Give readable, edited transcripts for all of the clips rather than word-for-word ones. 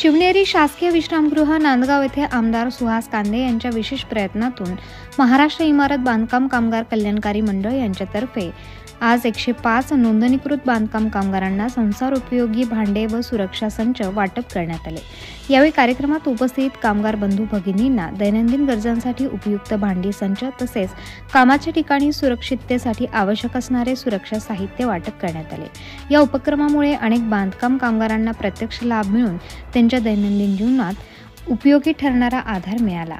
शिवनेरी शासकीय विश्रामगृह नांदगाव येथे आमदार सुहास कांदे यांच्या विशेष प्रयत्नातून महाराष्ट्र इमारत बांधकाम कामगार कल्याणकारी मंडळ यांच्यातर्फे आज 105 नोंदणीकृत बांधकाम कामगारांना संसार उपयोगी भांडे व सुरक्षा संच वाटप करण्यात आले। यावेळी कार्यक्रमात उपस्थित कामगार बंधू भगिनींना दैनंदिन गरजांसाठी उपयुक्त भांडी संच तसेच कामाच्या ठिकाणी सुरक्षिततेसाठी आवश्यक असणारे सुरक्षा साहित्य वाटप करण्यात आले। या उपक्रमामुळे अनेक बांधकाम कामगारांना प्रत्यक्ष लाभ मिळून त्यांच्या दैनंदिन जीवनात उपयोगी ठरणारा आधार मिळाला।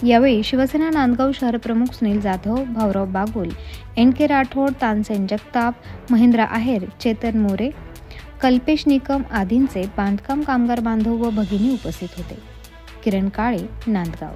यावेळी शिवसेना नांदगाव शहर प्रमुख सुनील जाधव, भाऊराव बागुल, NK राठोड, तानसेन जगताप, महेंद्र आहेर, चेतन मोरे, कल्पेश निकम आदींचे बांधकाम कामगार बांधव व भगिनी उपस्थित होते। किरण काळे, नांदगाव।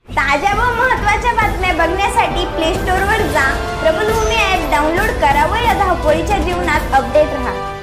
ताज्या व महत्त्वाच्या बातम्या बघण्यासाठी प्ले स्टोअरवर जा, प्रबलभूमी ॲप डाउनलोड करा व या धावपळीच्या जीवनात अपडेट रहा।